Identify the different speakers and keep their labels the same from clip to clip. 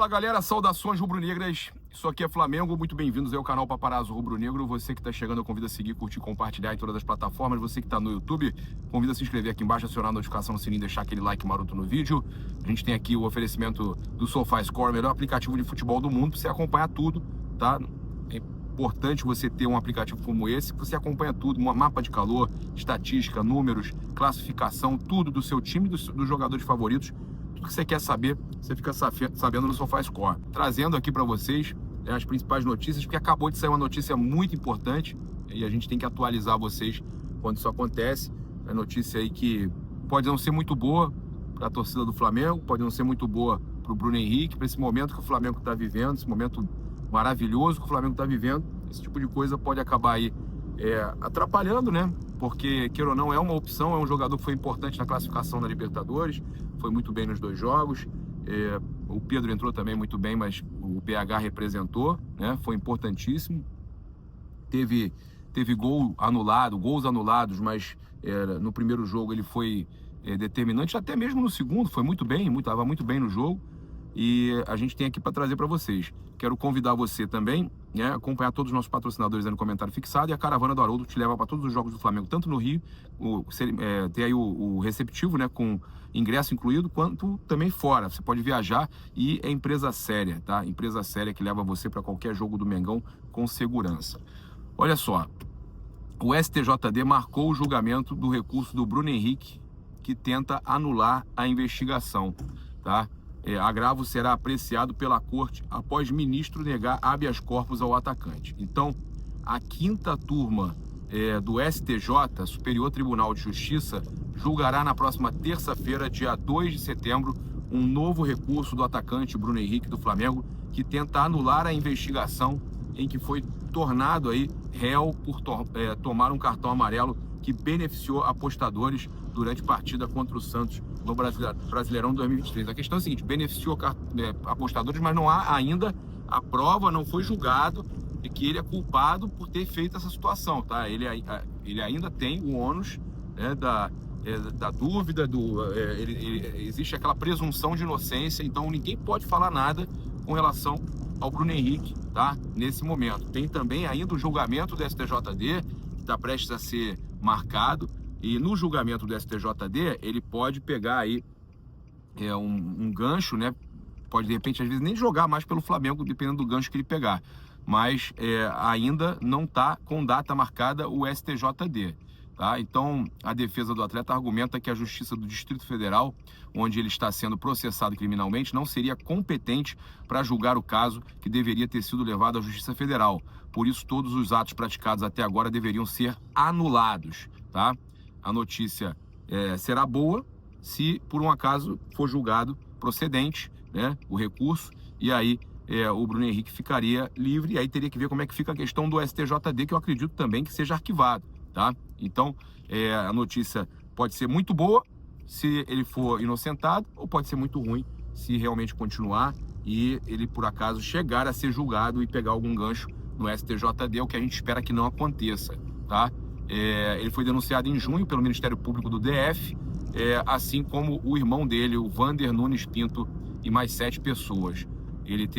Speaker 1: Fala galera, saudações rubro-negras, isso aqui é Flamengo, muito bem-vindos ao canal Paparazzo Rubro-Negro. Você que está chegando, eu convido a seguir, curtir, compartilhar em todas as plataformas. Você que está no YouTube, convido a se inscrever aqui embaixo, acionar a notificação no sininho, deixar aquele like maroto no vídeo. A gente tem aqui o oferecimento do SofaScore, melhor aplicativo de futebol do mundo, para você acompanhar tudo, tá? É importante você ter um aplicativo como esse, que você acompanha tudo, um mapa de calor, estatística, números, classificação, tudo do seu time, dos jogadores favoritos. Tudo que você quer saber, você fica sabendo no SofaScore. Trazendo aqui para vocês as principais notícias, porque acabou de sair uma notícia muito importante e a gente tem que atualizar vocês quando isso acontece. É notícia aí que pode não ser muito boa para a torcida do Flamengo, pode não ser muito boa para o Bruno Henrique, para esse momento que o Flamengo está vivendo, esse momento maravilhoso que o Flamengo está vivendo. Esse tipo de coisa pode acabar aí atrapalhando, né? Porque, queira ou não, é uma opção, é um jogador que foi importante na classificação da Libertadores, foi muito bem nos dois jogos. O Pedro entrou também muito bem, mas o PH representou, né? Foi importantíssimo. Teve gols anulados, mas no primeiro jogo ele foi determinante, até mesmo no segundo, foi muito bem, estava muito bem no jogo. E a gente tem aqui para trazer para vocês. Quero convidar você também, né, acompanhar todos os nossos patrocinadores aí no comentário fixado, e a Caravana do Haroldo te leva para todos os jogos do Flamengo, tanto no Rio, tem aí o receptivo, né, com ingresso incluído, quanto também fora. Você pode viajar e é empresa séria, tá? Empresa séria que leva você para qualquer jogo do Mengão com segurança. Olha só, o STJD marcou o julgamento do recurso do Bruno Henrique, que tenta anular a investigação, tá? Agravo será apreciado pela corte após ministro negar habeas corpus ao atacante. Então, a quinta turma do STJ, Superior Tribunal de Justiça, julgará na próxima terça-feira, dia 2 de setembro, um novo recurso do atacante Bruno Henrique do Flamengo, que tenta anular a investigação em que foi tornado aí réu por tomar um cartão amarelo que beneficiou apostadores durante partida contra o Santos no Brasileirão 2023. A questão é a seguinte: beneficiou apostadores, mas não há ainda a prova, não foi julgado de que ele é culpado por ter feito essa situação, tá? Ele ainda tem o ônus, né, da dúvida, existe aquela presunção de inocência, então ninguém pode falar nada com relação ao Bruno Henrique, tá? Nesse momento. Tem também ainda o julgamento do STJD, que está prestes a ser marcado, e no julgamento do STJD ele pode pegar aí um gancho, né? Pode de repente às vezes nem jogar mais pelo Flamengo, dependendo do gancho que ele pegar, mas ainda não está com data marcada o STJD, tá? Então a defesa do atleta argumenta que a Justiça do Distrito Federal, onde ele está sendo processado criminalmente, não seria competente para julgar o caso, que deveria ter sido levado à Justiça Federal. Por isso, todos os atos praticados até agora deveriam ser anulados, tá? A notícia será boa se, por um acaso, for julgado procedente, né, o recurso, e aí o Bruno Henrique ficaria livre, e aí teria que ver como é que fica a questão do STJD, que eu acredito também que seja arquivado, tá? Então, a notícia pode ser muito boa se ele for inocentado, ou pode ser muito ruim se realmente continuar e ele, por acaso, chegar a ser julgado e pegar algum gancho no STJD, o que a gente espera que não aconteça, tá? Ele foi denunciado em junho pelo Ministério Público do DF, assim como o irmão dele, o Vander Nunes Pinto, e mais 7 pessoas. Ele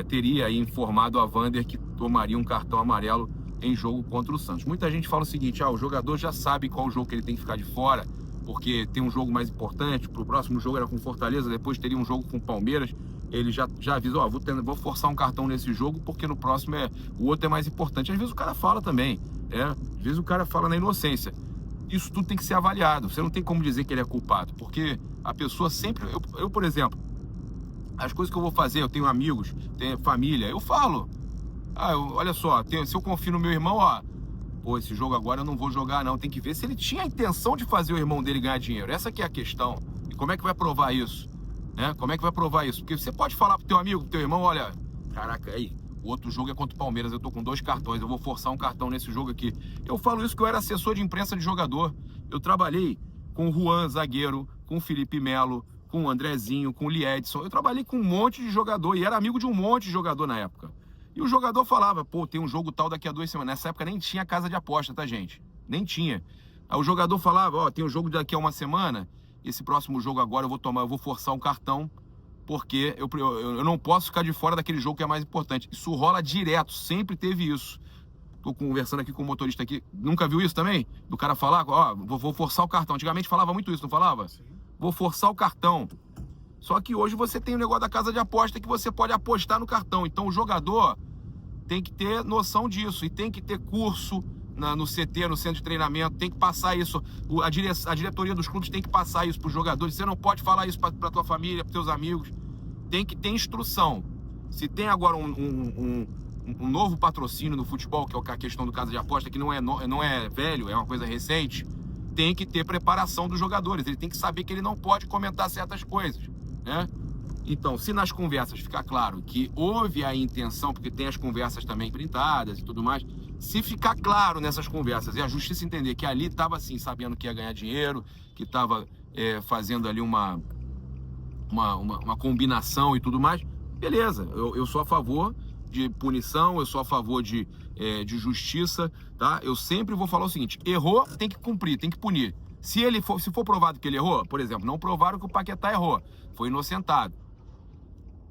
Speaker 1: teria aí informado a Vander que tomaria um cartão amarelo em jogo contra o Santos. Muita gente fala o seguinte: o jogador já sabe qual jogo que ele tem que ficar de fora, porque tem um jogo mais importante, pro próximo jogo era com Fortaleza, depois teria um jogo com Palmeiras. Ele já avisa, vou forçar um cartão nesse jogo, porque no próximo o outro é mais importante. Às vezes o cara fala também, às vezes o cara fala na inocência. Isso tudo tem que ser avaliado. Você não tem como dizer que ele é culpado, porque a pessoa sempre... Eu, por exemplo, as coisas que eu vou fazer, eu tenho amigos, tenho família, eu falo: olha só, se eu confio no meu irmão, esse jogo agora eu não vou jogar não. Tem que ver se ele tinha a intenção de fazer o irmão dele ganhar dinheiro. Essa que é a questão. E como é que vai provar isso? Como é que vai provar isso? Porque você pode falar pro teu amigo, pro teu irmão: olha, caraca, aí, o outro jogo é contra o Palmeiras, eu tô com 2 cartões, eu vou forçar um cartão nesse jogo aqui. Eu falo isso que eu era assessor de imprensa de jogador. Eu trabalhei com o Juan, zagueiro, com o Felipe Melo, com o Andrezinho, com o Liedson. Eu trabalhei com um monte de jogador e era amigo de um monte de jogador na época. E o jogador falava: tem um jogo tal daqui a 2 semanas. Nessa época nem tinha casa de aposta, tá, gente? Nem tinha. Aí o jogador falava: tem um jogo daqui a 1 semana, esse próximo jogo agora eu vou forçar um cartão porque eu não posso ficar de fora daquele jogo que é mais importante. Isso rola direto, sempre teve isso. Tô conversando aqui com o motorista aqui, nunca viu isso também? Do cara falar, ó, vou forçar o cartão. Antigamente falava muito isso, não falava? Sim. Vou forçar o cartão. Só que hoje você tem o negócio da casa de aposta que você pode apostar no cartão. Então o jogador tem que ter noção disso e tem que ter curso no CT, no centro de treinamento, tem que passar isso. A diretoria dos clubes tem que passar isso para os jogadores. Você não pode falar isso para tua família, para teus amigos. Tem que ter instrução. Se tem agora um novo patrocínio no futebol, que é a questão do casa de aposta, que não é velho, é uma coisa recente, tem que ter preparação dos jogadores. Ele tem que saber que ele não pode comentar certas coisas, né? Então, se nas conversas ficar claro que houve a intenção, porque tem as conversas também printadas e tudo mais, se ficar claro nessas conversas e a justiça entender que ali estava assim, sabendo que ia ganhar dinheiro, que estava fazendo ali uma combinação e tudo mais, beleza, eu sou a favor de punição, eu sou a favor de justiça, tá? Eu sempre vou falar o seguinte: errou, tem que cumprir, tem que punir. Se for provado que ele errou, por exemplo, não provaram que o Paquetá errou, foi inocentado.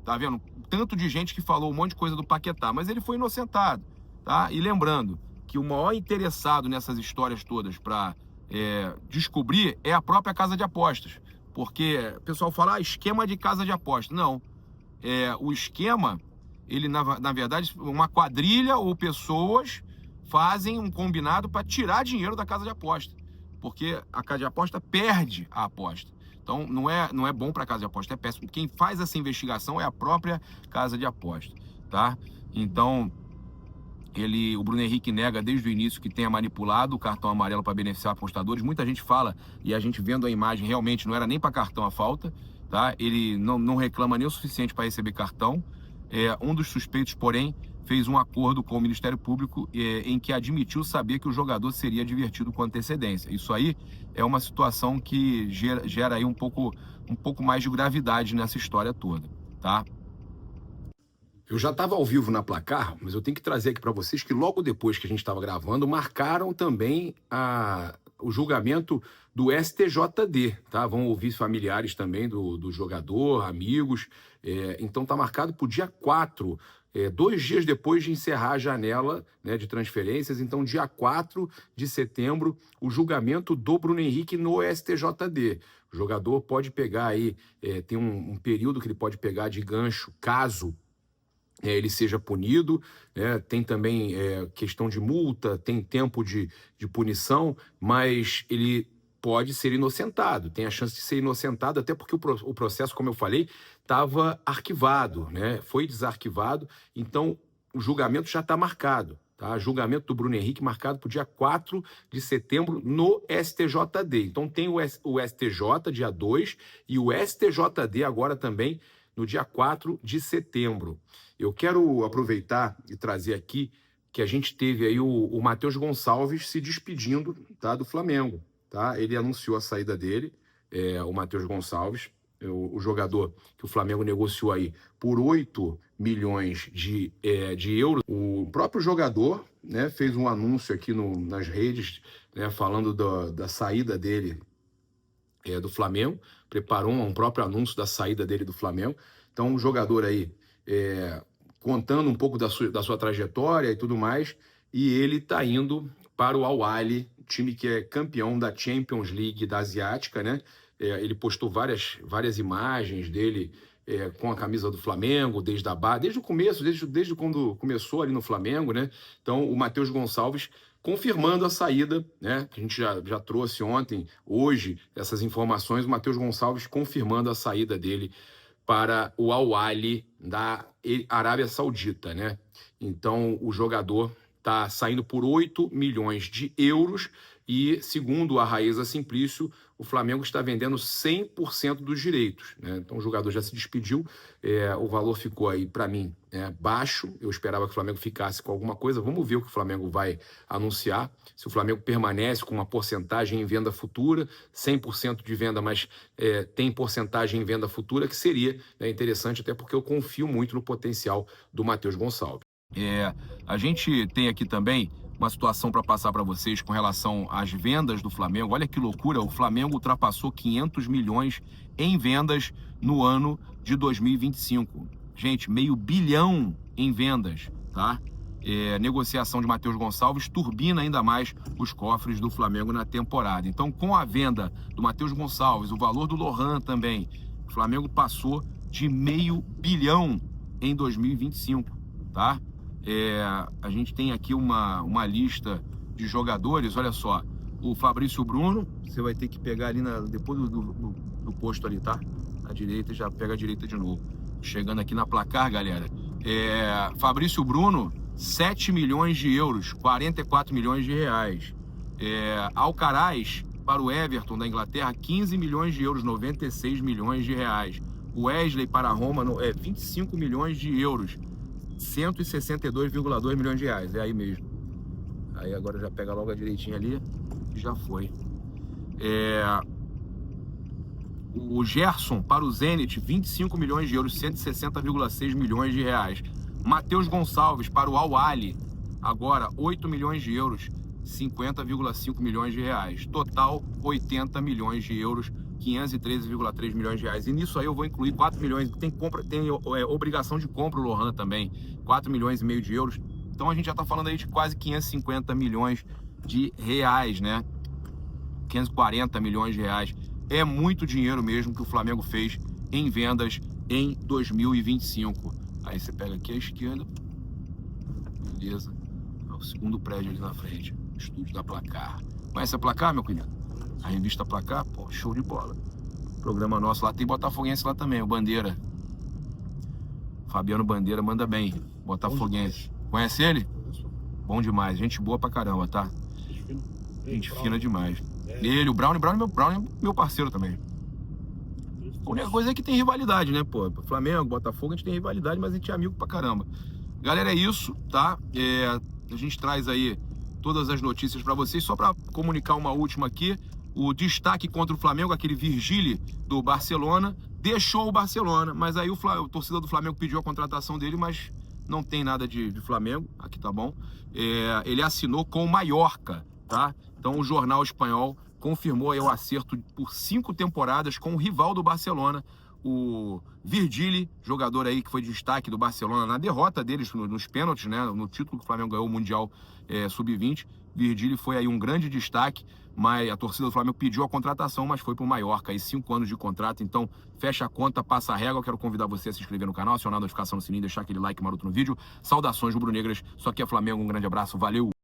Speaker 1: Tá vendo? Tanto de gente que falou um monte de coisa do Paquetá, mas ele foi inocentado, tá? E lembrando que o maior interessado nessas histórias todas para descobrir é a própria casa de apostas. Porque o pessoal fala, esquema de casa de aposta. Não. O esquema, ele na verdade, uma quadrilha ou pessoas fazem um combinado para tirar dinheiro da casa de aposta. Porque a casa de aposta perde a aposta. Então, não é bom para a casa de aposta, é péssimo. Quem faz essa investigação é a própria casa de aposta, tá? Então, o Bruno Henrique nega desde o início que tenha manipulado o cartão amarelo para beneficiar apostadores. Muita gente fala, e a gente vendo a imagem, realmente não era nem para cartão a falta, tá? Ele não reclama nem o suficiente para receber cartão. Um dos suspeitos, porém, fez um acordo com o Ministério Público em que admitiu saber que o jogador seria advertido com antecedência. Isso aí é uma situação que gera aí um pouco mais de gravidade nessa história toda, tá? Eu já estava ao vivo na Placar, mas eu tenho que trazer aqui para vocês que logo depois que a gente estava gravando, marcaram também o julgamento do STJD, tá? Vão ouvir familiares também do jogador, amigos. Então está marcado para o dia 4, 2 dias depois de encerrar a janela, né, de transferências. Então, dia 4 de setembro, o julgamento do Bruno Henrique no STJD. O jogador pode pegar aí, tem um período que ele pode pegar de gancho, caso ele seja punido, né? Tem também questão de multa, tem tempo de punição, mas ele pode ser inocentado, tem a chance de ser inocentado, até porque o processo, como eu falei, estava arquivado, né? Foi desarquivado, então o julgamento já está marcado. Tá? Julgamento do Bruno Henrique marcado para o dia 4 de setembro no STJD. Então tem o STJ, dia 2, e o STJD agora também no dia 4 de setembro. Eu quero aproveitar e trazer aqui que a gente teve aí o Matheus Gonçalves se despedindo, tá, do Flamengo. Tá? Ele anunciou a saída dele, o Matheus Gonçalves, o jogador que o Flamengo negociou aí por 8 milhões de euros. O próprio jogador, né, fez um anúncio aqui nas redes, né, falando da saída dele do Flamengo, preparou um próprio anúncio da saída dele do Flamengo. Então, um jogador aí contando um pouco da sua trajetória e tudo mais, e ele está indo para o Al-Ahly, time que é campeão da Champions League da Asiática, né? Ele postou várias imagens dele com a camisa do Flamengo, desde o começo, desde quando começou ali no Flamengo, né? Então, o Matheus Gonçalves confirmando a saída, né? Que a gente já trouxe ontem, hoje, essas informações, o Matheus Gonçalves confirmando a saída dele para o Al-Ahly da Arábia Saudita, né? Então, o jogador está saindo por 8 milhões de euros e, segundo a Raíza Simplício, o Flamengo está vendendo 100% dos direitos, né? Então, o jogador já se despediu, o valor ficou aí, para mim, baixo. Eu esperava que o Flamengo ficasse com alguma coisa. Vamos ver o que o Flamengo vai anunciar. Se o Flamengo permanece com uma porcentagem em venda futura, 100% de venda, mas tem porcentagem em venda futura, que seria, né, interessante, até porque eu confio muito no potencial do Matheus Gonçalves. A gente tem aqui também uma situação para passar para vocês com relação às vendas do Flamengo. Olha que loucura, o Flamengo ultrapassou 500 milhões em vendas no ano de 2025. Gente, meio bilhão em vendas, tá? Negociação de Matheus Gonçalves turbina ainda mais os cofres do Flamengo na temporada. Então, com a venda do Matheus Gonçalves, o valor do Lohan também, o Flamengo passou de meio bilhão em 2025, tá? A gente tem aqui uma lista de jogadores, olha só, o Fabrício Bruno, você vai ter que pegar ali depois do posto ali, tá? À direita, já pega a direita de novo. Chegando aqui na placar, galera, Fabrício Bruno, 7 milhões de euros, 44 milhões de reais. Alcaraz, para o Everton da Inglaterra, 15 milhões de euros, 96 milhões de reais. Wesley para a Roma, 25 milhões de euros, 162,2 milhões de reais. É aí mesmo. Aí agora já pega logo a direitinha ali e já foi. O Gerson para o Zenit, 25 milhões de euros, 160,6 milhões de reais. Matheus Gonçalves para o Al-Ahly, agora 8 milhões de euros, 50,5 milhões de reais. Total, 80 milhões de euros, 513,3 milhões de reais. E nisso aí eu vou incluir 4 milhões, tem obrigação de compra o Lohan também, 4 milhões e meio de euros. Então a gente já está falando aí de quase 550 milhões de reais, né? 540 milhões de reais. É muito dinheiro mesmo que o Flamengo fez em vendas em 2025. Aí você pega aqui à esquerda, beleza, é o segundo prédio ali na frente, estúdio da Placar. Conhece a Placar, meu querido? A revista Placar, pô, show de bola. Programa nosso lá, tem botafoguense lá também, o Bandeira. Fabiano Bandeira manda bem, botafoguense. Conhece ele? Bom demais, gente boa pra caramba, tá? Gente fina demais. Ele, o Brown é meu parceiro também. A única coisa é que tem rivalidade, né, pô? Flamengo, Botafogo, a gente tem rivalidade, mas a gente é amigo pra caramba. Galera, é isso, tá? A gente traz aí todas as notícias pra vocês. Só pra comunicar uma última aqui, o destaque contra o Flamengo, aquele Virgili do Barcelona, deixou o Barcelona, mas aí o torcedor do Flamengo pediu a contratação dele, mas não tem nada de Flamengo, aqui tá bom. Ele assinou com o Mallorca, tá? Então o jornal espanhol confirmou aí o acerto por 5 temporadas com o rival do Barcelona, o Virgili, jogador aí que foi destaque do Barcelona na derrota deles nos pênaltis, né? No título que o Flamengo ganhou o Mundial Sub-20. Virgili foi aí um grande destaque, mas a torcida do Flamengo pediu a contratação, mas foi pro Mallorca, aí 5 anos de contrato. Então fecha a conta, passa a régua. Eu quero convidar você a se inscrever no canal, acionar a notificação no sininho, deixar aquele like maroto no vídeo. Saudações rubro-negras, só que é Flamengo, um grande abraço, valeu!